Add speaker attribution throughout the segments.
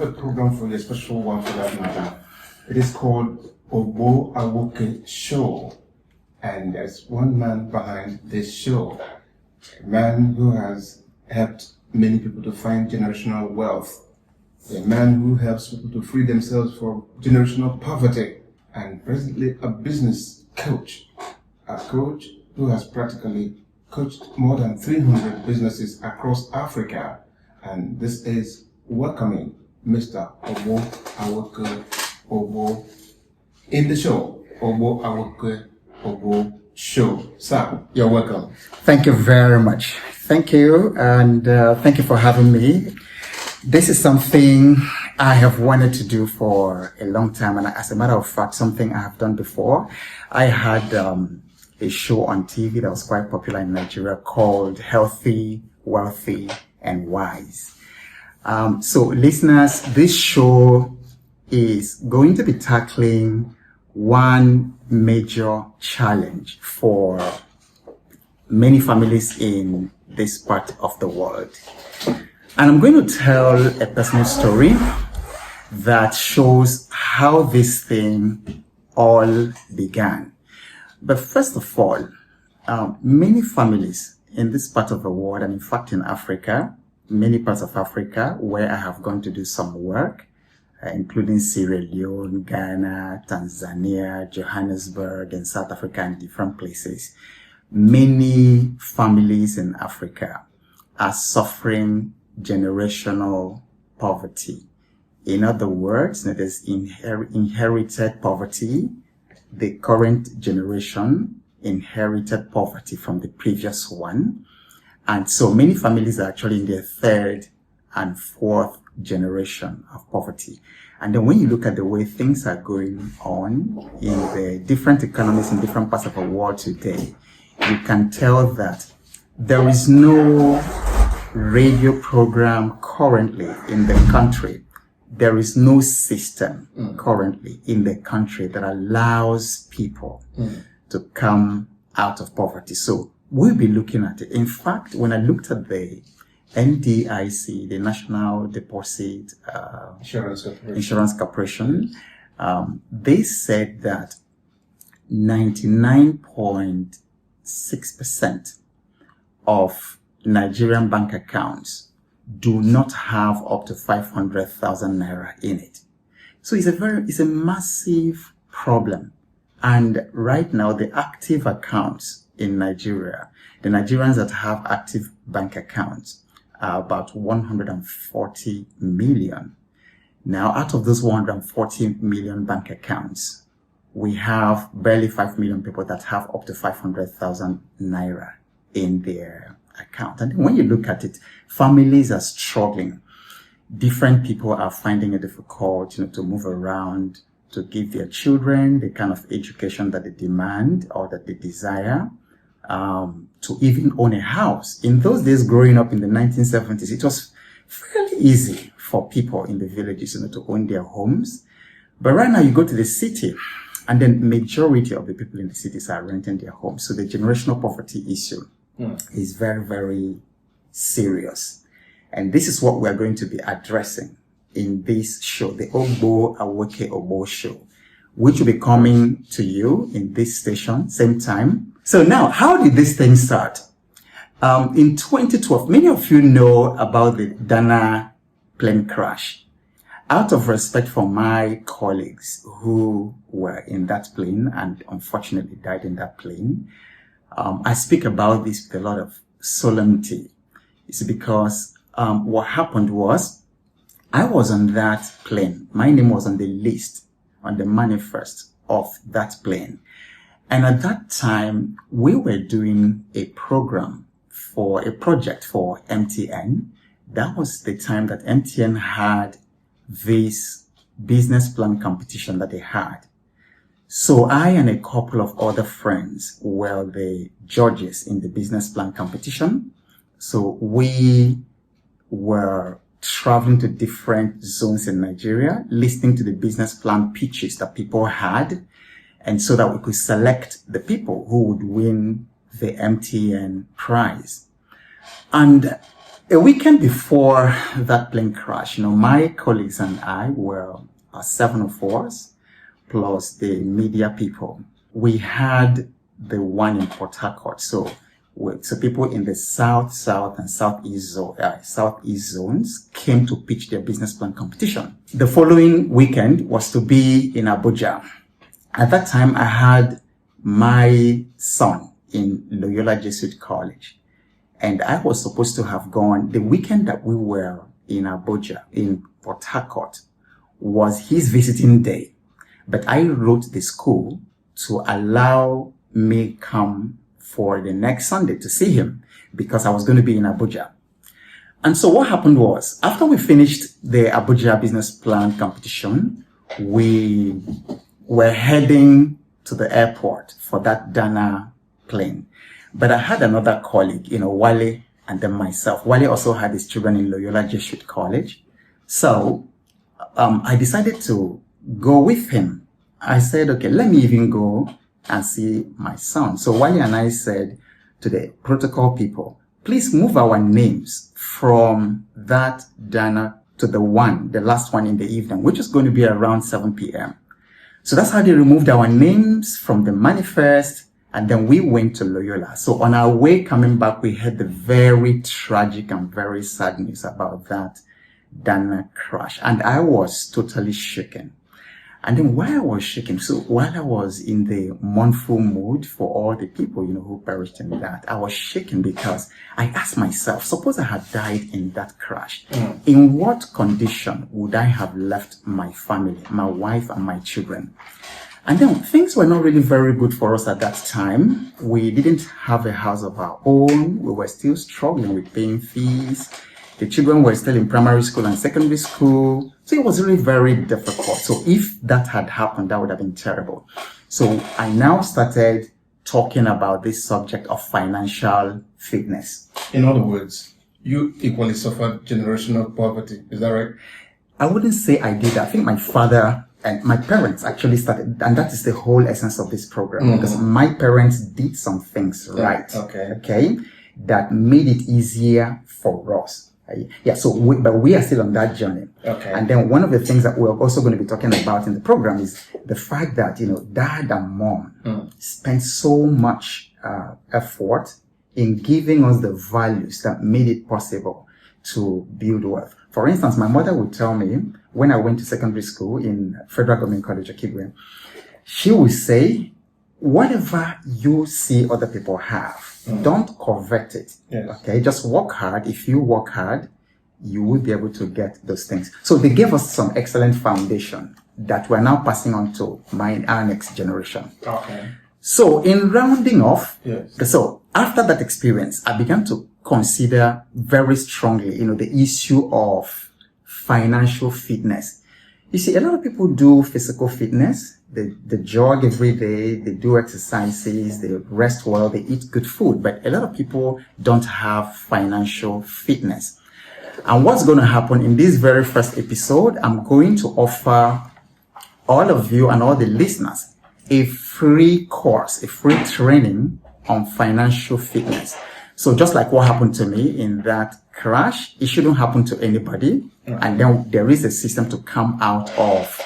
Speaker 1: have a program for you, a special one for that matter. It is called Ogbo Awoke Show. And there's one man behind this show, a man who has helped many people to find generational wealth, a man who helps people to free themselves from generational poverty, and presently a business coach, a coach who has practically coached more than 300 businesses across Africa. And this is welcoming Mr. Ogbo Awoke Ogbo in the show, Ogbo Awoke Ogbo Show. Sir, you're welcome.
Speaker 2: Thank you very much. Thank you, and thank you for having me. This is something I have wanted to do for a long time, and as a matter of fact, something I have done before. I had a show on TV that was quite popular in Nigeria called Healthy, Wealthy, and Wise. So listeners, this show is going to be tackling one major challenge for many families in this part of the world. And I'm going to tell a personal story that shows how this thing all began. But first of all, many families in this part of the world, and in fact in Africa, many parts of Africa where I have gone to do some work, including Sierra Leone, Ghana, Tanzania, Johannesburg, and South Africa, and different places. Many families in Africa are suffering generational poverty. In other words, it is inherited poverty. The current generation inherited poverty from the previous one. And so many families are actually in their third and fourth generation of poverty. And then when you look at the way things are going on in the different economies in different parts of the world today, you can tell that there is no radio program currently in the country. There is no system currently in the country that allows people to come out of poverty. So we'll be looking at it. In fact, when I looked at the NDIC, the National Deposit Insurance Corporation, they said that 99.6% of Nigerian bank accounts do not have up to 500,000 naira in it. So it's a massive problem. And right now, the active accounts in Nigeria, the Nigerians that have active bank accounts are about 140 million. Now, out of those 140 million bank accounts, we have barely 5 million people that have up to 500,000 naira in their account. And when you look at it, families are struggling. Different people are finding it difficult, to move around, to give their children the kind of education that they demand or that they desire, to even own a house. In those days, growing up in the 1970s, it was fairly easy for people in the villages, to own their homes. But right now, you go to the city, and then majority of the people in the cities are renting their homes. So the generational poverty issue is very, very serious. And this is what we're going to be addressing in this show, the Ogbo Awoke Ogbo Show, which will be coming to you in this station, same time. So now, how did this thing start? In 2012, many of you know about the Dana plane crash. Out of respect for my colleagues who were in that plane and unfortunately died in that plane, I speak about this with a lot of solemnity. It's because what happened was I was on that plane. My name was on the list, on the manifest of that plane. And at that time, we were doing a program for a project for MTN. That was the time that MTN had this business plan competition that they had. So I and a couple of other friends were the judges in the business plan competition. So we were traveling to different zones in Nigeria, listening to the business plan pitches that people had, and so that we could select the people who would win the MTN prize. And A weekend before that plane crash, my colleagues and I were 7 of us, plus the media people. We had the one in Port Harcourt. So people in the south, and southeast zones came to pitch their business plan competition. The following weekend was to be in Abuja. At that time, I had my son in Loyola Jesuit College. And I was supposed to have gone the weekend that we were in Abuja, in Port Harcourt, was his visiting day. But I wrote the school to allow me come for the next Sunday to see him because I was going to be in Abuja. And so what happened was, after we finished the Abuja business plan competition, we were heading to the airport for that Dana plane. But I had another colleague, Wale, and then myself. Wale also had his children in Loyola Jesuit College. So I decided to go with him. I said, okay, let me even go and see my son. So Wale and I said to the protocol people, please move our names from that Dana to the last one in the evening, which is going to be around 7 p.m. So that's how they removed our names from the manifest. And then we went to Loyola. So on our way coming back, we heard the very tragic and very sad news about that Dana crash. And I was totally shaken. And then while I was shaken, so while I was in the mournful mood for all the people, who perished in that, I was shaken because I asked myself, suppose I had died in that crash, in what condition would I have left my family, my wife and my children? And then things were not really very good for us at that time. We didn't have a house of our own. We were still struggling with paying fees. The children were still in primary school and secondary school. So it was really very difficult. So if that had happened, that would have been terrible. So I now started talking about this subject of financial fitness.
Speaker 1: In other words, you equally suffered generational poverty. Is that right?
Speaker 2: I wouldn't say I did. I think my father and my parents actually started, and that is the whole essence of this program, because my parents did some things right, okay, that made it easier for us. Yeah, so but we are still on that journey.
Speaker 1: Okay.
Speaker 2: And then one of the things that we're also going to be talking about in the program is the fact that, dad and mom spent so much effort in giving us the values that made it possible to build wealth. For instance, my mother would tell me when I went to secondary school in Federal Government College, Okigwe, she would say, whatever you see other people have, don't covet it.
Speaker 1: Yes.
Speaker 2: Okay, just work hard. If you work hard, you will be able to get those things. So they gave us some excellent foundation that we're now passing on to our next generation.
Speaker 1: Okay.
Speaker 2: So in rounding off,
Speaker 1: yes.
Speaker 2: So after that experience, I began to consider very strongly, the issue of financial fitness. You see, a lot of people do physical fitness. They jog every day, they do exercises, they rest well, they eat good food. But a lot of people don't have financial fitness. And what's going to happen in this very first episode, I'm going to offer all of you and all the listeners a free course, a free training on financial fitness. So just like what happened to me in that crash, it shouldn't happen to anybody. And then there is a system to come out of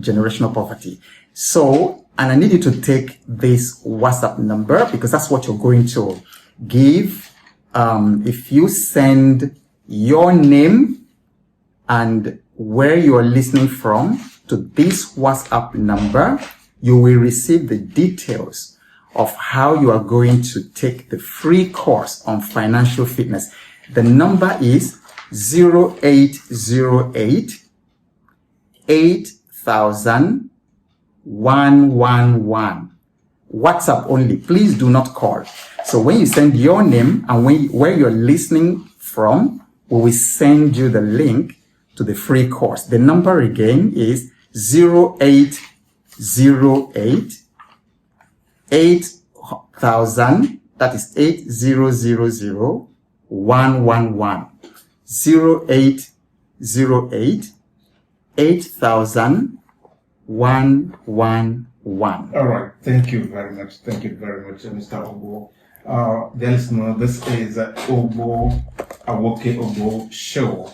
Speaker 2: generational poverty. So, and I need you to take this WhatsApp number because that's what you're going to give. If you send your name and where you are listening from to this WhatsApp number, you will receive the details of how you are going to take the free course on financial fitness. The number is 0808 8000 111. WhatsApp only. Please do not call. So when you send your name and where you're listening from, we will send you the link to the free course. The number again is 0808 8000, that is 8000 111. 0808 8000 111.
Speaker 1: All right. Thank you very much. Thank you very much, Mr. Ogbo. Dear listener, this is Ogbo Awoke Ogbo Show.